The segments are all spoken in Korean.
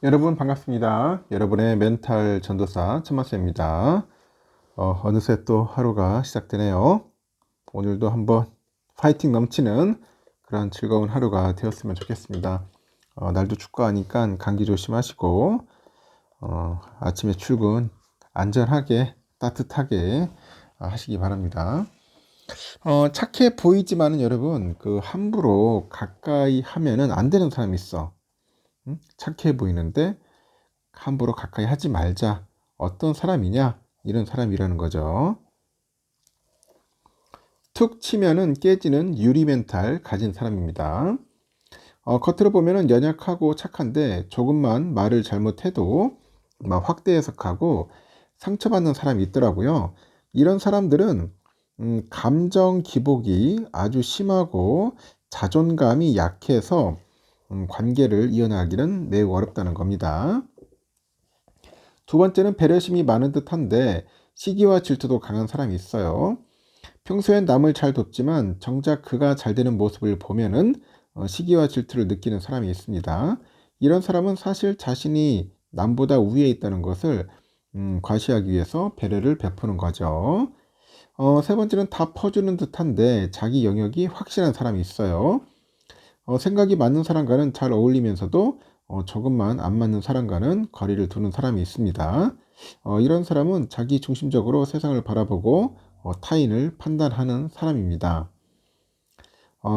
여러분 반갑습니다. 여러분의 멘탈 전도사 천마스입니다. 어느새 또 하루가 시작되네요. 오늘도 한번 파이팅 넘치는 그런 즐거운 하루가 되었으면 좋겠습니다. 날도 춥고 하니까 감기 조심하시고 아침에 출근 안전하게 따뜻하게 하시기 바랍니다. 착해 보이지만은 여러분 함부로 가까이 하면은 안 되는 사람이 있어. 착해 보이는데 함부로 가까이 하지 말자. 어떤 사람이냐? 이런 사람이라는 거죠. 툭 치면은 깨지는 유리 멘탈 가진 사람입니다. 겉으로 보면은 연약하고 착한데 조금만 말을 잘못해도 막 확대 해석하고 상처받는 사람이 있더라고요. 이런 사람들은 감정 기복이 아주 심하고 자존감이 약해서 관계를 이어나가기는 매우 어렵다는 겁니다. 두 번째는 배려심이 많은 듯한데 시기와 질투도 강한 사람이 있어요. 평소엔 남을 잘 돕지만 정작 그가 잘 되는 모습을 보면은 시기와 질투를 느끼는 사람이 있습니다. 이런 사람은 사실 자신이 남보다 위에 있다는 것을 과시하기 위해서 배려를 베푸는 거죠. 세 번째는 다 퍼주는 듯한데 자기 영역이 확실한 사람이 있어요. 생각이 맞는 사람과는 잘 어울리면서도 조금만 안 맞는 사람과는 거리를 두는 사람이 있습니다. 이런 사람은 자기 중심적으로 세상을 바라보고 타인을 판단하는 사람입니다.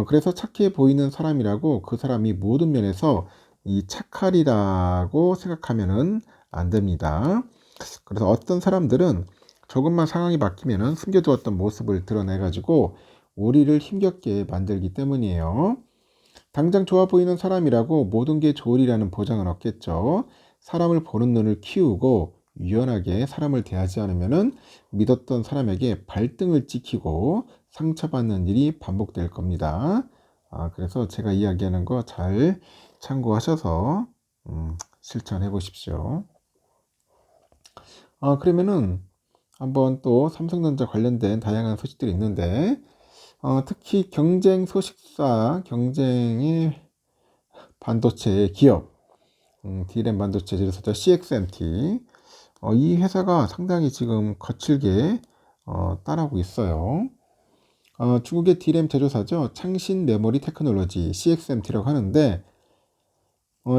그래서 착해 보이는 사람이라고 그 사람이 모든 면에서 이 착하리라고 생각하면은 안 됩니다. 그래서 어떤 사람들은 조금만 상황이 바뀌면은 숨겨두었던 모습을 드러내가지고 우리를 힘겹게 만들기 때문이에요. 당장 좋아 보이는 사람이라고 모든 게 좋으리라는 보장은 없겠죠. 사람을 보는 눈을 키우고 유연하게 사람을 대하지 않으면 믿었던 사람에게 발등을 찍히고 상처받는 일이 반복될 겁니다. 그래서 제가 이야기하는 거 잘 참고하셔서 실천해 보십시오. 그러면은 한번 또 삼성전자 관련된 다양한 소식들이 있는데 특히 경쟁 소식사, 경쟁의 반도체 기업, D램 반도체 제조사죠. CXMT. 이 회사가 상당히 지금 거칠게 따라오고 있어요. 중국의 D램 제조사죠. 창신 메모리 테크놀로지 CXMT라고 하는데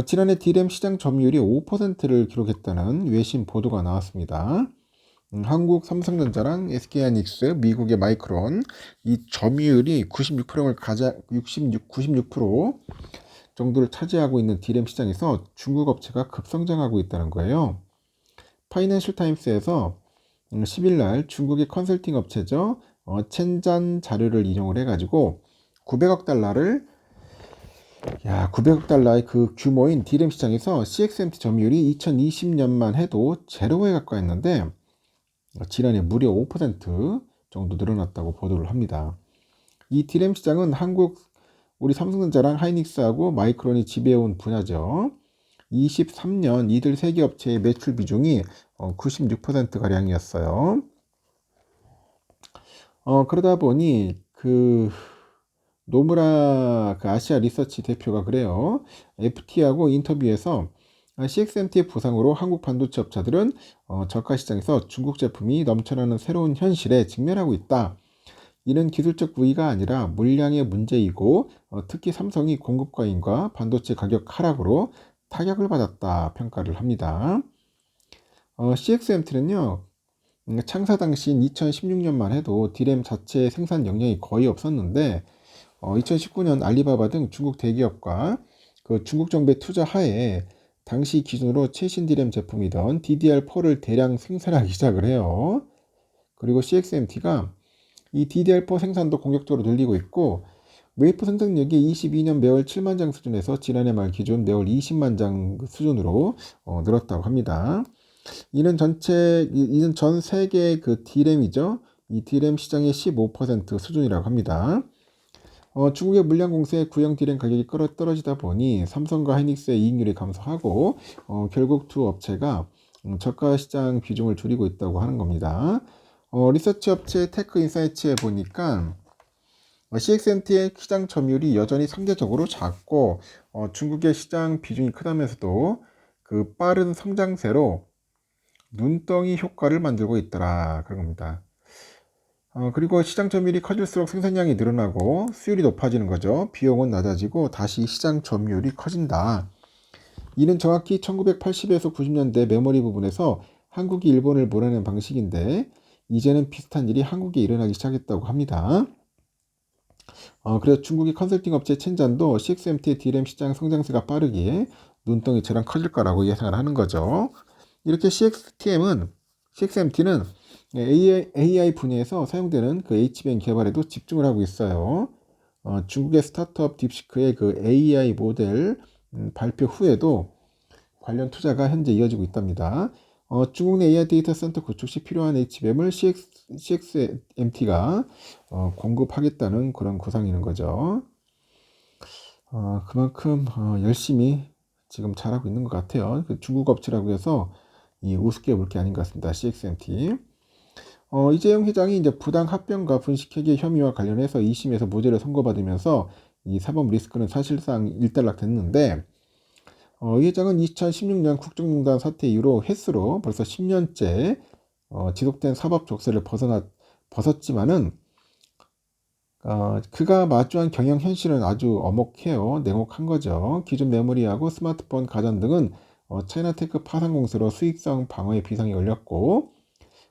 지난해 D램 시장 점유율이 5%를 기록했다는 외신 보도가 나왔습니다. 한국 삼성전자랑 SK하이닉스, 미국의 마이크론 이 점유율이 96%를 가장 96% 정도를 차지하고 있는 D램 시장에서 중국 업체가 급성장하고 있다는 거예요. 파이낸셜 타임스에서 10일 날 중국의 컨설팅 업체죠. 첸잔 자료를 인용을 해가지고 900억 달러를 900억 달러의 그 규모인 D램 시장에서 CXMT 점유율이 2020년만 해도 제로에 가까웠는데 지난해 무려 5% 정도 늘어났다고 보도를 합니다. 이 D램 시장은 한국 우리 삼성전자랑 하이닉스하고 마이크론이 지배해온 분야죠. 23년 이들 세 개 업체의 매출 비중이 96%가량이었어요. 그러다 보니 노무라 아시아 리서치 대표가 그래요. FT하고 인터뷰에서 CXMT의 부상으로 한국 반도체 업체들은 저가 시장에서 중국 제품이 넘쳐나는 새로운 현실에 직면하고 있다. 이는 기술적 우위가 아니라 물량의 문제이고 특히 삼성이 공급 과잉과 반도체 가격 하락으로 타격을 받았다 평가를 합니다. CXMT는요. 창사 당시인 2016년만 해도 D램 자체 생산 역량이 거의 없었는데 2019년 알리바바 등 중국 대기업과 그 중국 정부의 투자 하에 당시 기준으로 최신 D램 제품이던 DDR4를 대량 생산하기 시작을 해요. 그리고 CXMT가 이 DDR4 생산도 공격적으로 늘리고 있고 웨이퍼 생산력이 22년 매월 7만 장 수준에서 지난해 말 기준 매월 20만 장 수준으로 늘었다고 합니다. 이는 전 세계 그 D램이죠. 이 D램 시장의 15% 수준이라고 합니다. 중국의 물량 공세에 구형 D램 가격이 떨어지다 보니 삼성과 하이닉스의 이익률이 감소하고 결국 두 업체가 저가 시장 비중을 줄이고 있다고 하는 겁니다. 리서치 업체 테크인사이트에 보니까 CXMT의 시장 점유율이 여전히 상대적으로 작고 중국의 시장 비중이 크다면서도 그 빠른 성장세로 눈덩이 효과를 만들고 있더라 그런 겁니다. 그리고 시장 점유율이 커질수록 생산량이 늘어나고 수율이 높아지는 거죠. 비용은 낮아지고 다시 시장 점유율이 커진다. 이는 정확히 1980에서 90년대 메모리 부분에서 한국이 일본을 몰아낸 방식인데 이제는 비슷한 일이 한국에 일어나기 시작했다고 합니다. 그래서 중국의 컨설팅 업체 첸잔도 CXMT의 D램 시장 성장세가 빠르기에 눈덩이처럼 커질 거라고 예상을 하는 거죠. 이렇게 CXMT는 AI 분야에서 사용되는 그 HBM 개발에도 집중을 하고 있어요. 중국의 스타트업 딥시크의 그 AI 모델 발표 후에도 관련 투자가 현재 이어지고 있답니다. 중국 내 AI 데이터 센터 구축 시 필요한 HBM을 CXMT가 공급하겠다는 그런 구상이는 거죠. 그만큼 열심히 지금 잘하고 있는 것 같아요. 그 중국 업체라고 해서 이 우습게 볼 게 아닌 것 같습니다. CXMT. 이재용 회장이 이제 부당 합병과 분식회계 혐의와 관련해서 2심에서 무죄를 선고받으면서 이 사법 리스크는 사실상 일단락됐는데 이 회장은 2016년 국정농단 사태 이후로 횟수로 벌써 10년째 지속된 사법 족쇄를 벗었지만은 그가 마주한 경영 현실은 아주 엄혹해요. 냉혹한 거죠. 기존 메모리하고 스마트폰, 가전 등은 차이나테크 파산 공세로 수익성 방어에 비상이 걸렸고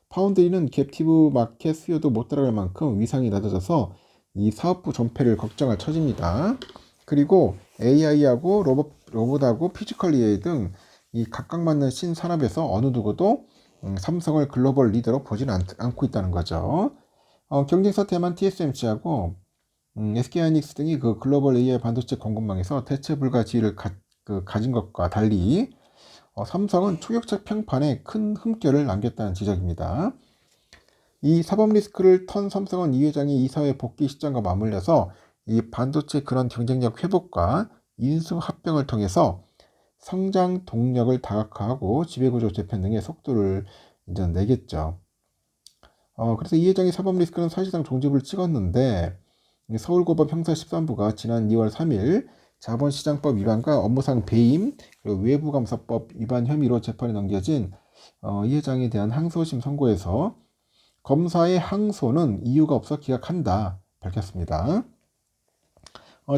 파운드리는 캡티브 마켓 수요도 못 따라갈 만큼 위상이 낮아져서 이 사업부 전폐를 걱정할 처지입니다. 그리고 AI하고 로봇하고 피지컬 AI 등 이 각각 맞는 신산업에서 어느 누구도 삼성을 글로벌 리더로 보지는 않고 있다는 거죠. 경쟁사 대만 TSMC하고 SK하이닉스 등이 그 글로벌 AI 반도체 공급망에서 대체 불가 지위를 가진 것과 달리 삼성은 초격차 평판에 큰 흠결을 남겼다는 지적입니다. 이 사법 리스크를 턴 삼성은 이 회장이 이사회 복귀 시점과 맞물려서 이 반도체 그런 경쟁력 회복과 인수 합병을 통해서 성장 동력을 다각화하고 지배구조 재편 등의 속도를 이제 내겠죠. 그래서 이 회장의 사법 리스크는 사실상 종집을 찍었는데 서울고법 형사 13부가 지난 2월 3일 자본시장법 위반과 업무상 배임 그리고 외부감사법 위반 혐의로 재판에 넘겨진 이 회장에 대한 항소심 선고에서 검사의 항소는 이유가 없어 기각한다 밝혔습니다.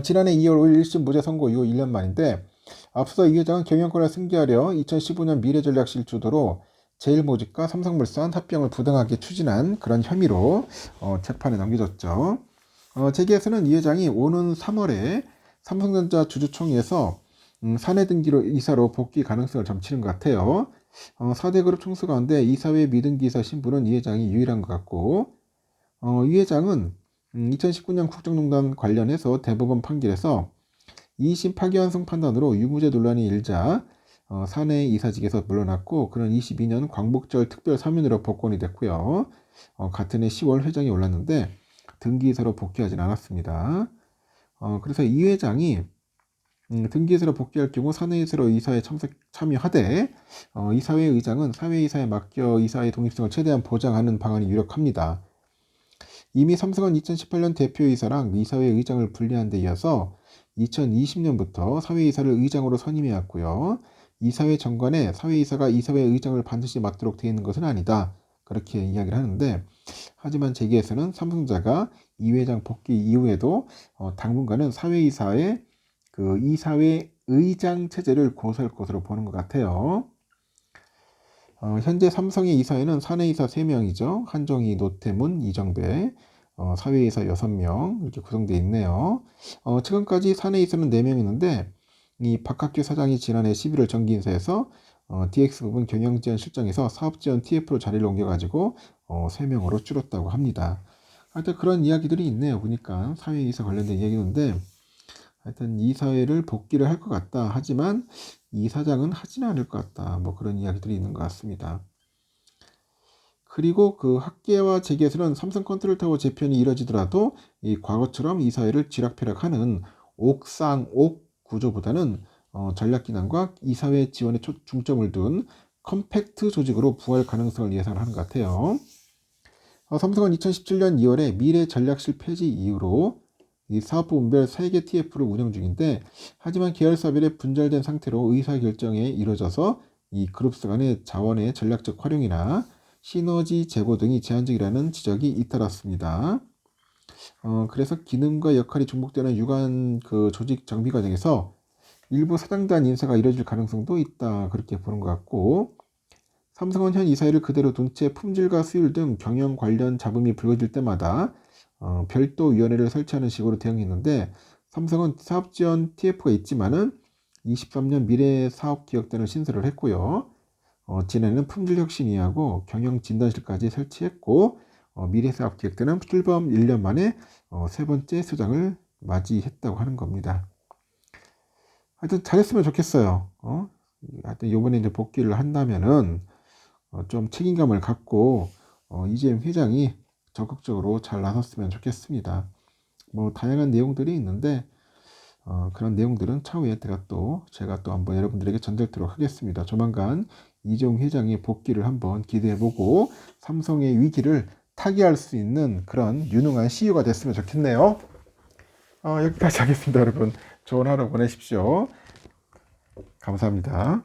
지난해 2월 5일 1심 무죄 선고 이후 1년 만인데 앞서 이 회장은 경영권을 승계하려 2015년 미래전략실 주도로 제일모직과 삼성물산 합병을 부당하게 추진한 그런 혐의로 재판에 넘겨졌죠. 재계에서는 이 회장이 오는 3월에 삼성전자 주주총회에서 사내 등기로 이사로 복귀 가능성을 점치는 것 같아요. 4대 그룹 총수 가운데 이사회 미등기 이사 신분은 이 회장이 유일한 것 같고 이 회장은 2019년 국정농단 관련해서 대법원 판결에서 2심 파기환송 판단으로 유무죄 논란이 일자 사내 이사직에서 물러났고 그는 22년 광복절 특별 사면으로 복권이 됐고요. 같은 해 10월 회장이 올랐는데 등기이사로 복귀하진 않았습니다. 그래서 이 회장이 등기이사로 복귀할 경우 사내이사로 이사에 참여하되 이사회 의장은 사회이사에 맡겨 이사의 독립성을 최대한 보장하는 방안이 유력합니다. 이미 삼성은 2018년 대표이사랑 이사회 의장을 분리한 데 이어서 2020년부터 사회이사를 의장으로 선임해왔고요. 이사회 정관에 사회이사가 이사회 의장을 반드시 맡도록 되어 있는 것은 아니다. 그렇게 이야기를 하는데 하지만 재계에서는 삼성자가 이 회장 복귀 이후에도 당분간은 사회이사의 그 이사회 의장 체제를 고수할 것으로 보는 것 같아요. 현재 삼성의 이사회는 사내이사 3명이죠. 한정희, 노태문, 이정배, 사회이사 6명 이렇게 구성되어 있네요. 최근까지 사내이사는 4명 있는데 이 박학규 사장이 지난해 11월 정기인사에서 DX 부분 경영지원 실정에서 사업지원 TF로 자리를 옮겨가지고 3명으로 줄었다고 합니다. 하여튼 그런 이야기들이 있네요. 보니까 사회이사 관련된 이야기인데 하여튼 이사회를 복귀를 할 것 같다. 하지만 이사장은 하지는 않을 것 같다. 뭐 그런 이야기들이 있는 것 같습니다. 그리고 그 학계와 재계에서는 삼성 컨트롤타워 재편이 이뤄지더라도 이 과거처럼 이사회를 쥐락펴락하는 옥상옥 구조보다는 전략기능과 이사회 지원에 중점을 둔 컴팩트 조직으로 부활 가능성을 예상하는 것 같아요. 삼성은 2017년 2월에 미래 전략실 폐지 이후로 이 사업부문별 3개 TF를 운영 중인데, 하지만 계열사별에 분절된 상태로 의사결정에 이루어져서 이 그룹스 간의 자원의 전략적 활용이나 시너지 제고 등이 제한적이라는 지적이 잇따랐습니다. 그래서 기능과 역할이 중복되는 유관 그 조직 정비 과정에서 일부 사장단 인사가 이뤄질 가능성도 있다, 그렇게 보는 것 같고, 삼성은 현 이사회를 그대로 둔 채 품질과 수율 등 경영 관련 잡음이 불거질 때마다 별도 위원회를 설치하는 식으로 대응했는데, 삼성은 사업지원 TF가 있지만은 23년 미래사업기획단을 신설을 했고요. 지난해는 품질혁신위하고 경영진단실까지 설치했고, 미래사업기획단은 출범 1년 만에 세 번째 수장을 맞이했다고 하는 겁니다. 하여튼 잘했으면 좋겠어요. 하여튼 이번에 이제 복귀를 한다면은 좀 책임감을 갖고 이재용 회장이 적극적으로 잘 나섰으면 좋겠습니다. 뭐 다양한 내용들이 있는데 그런 내용들은 차후에 제가 또 한번 여러분들에게 전달토록 하겠습니다. 조만간 이재용 회장의 복귀를 한번 기대해보고 삼성의 위기를 타개할 수 있는 그런 유능한 CEO가 됐으면 좋겠네요. 여기까지 하겠습니다, 여러분. 좋은 하루 보내십시오. 감사합니다.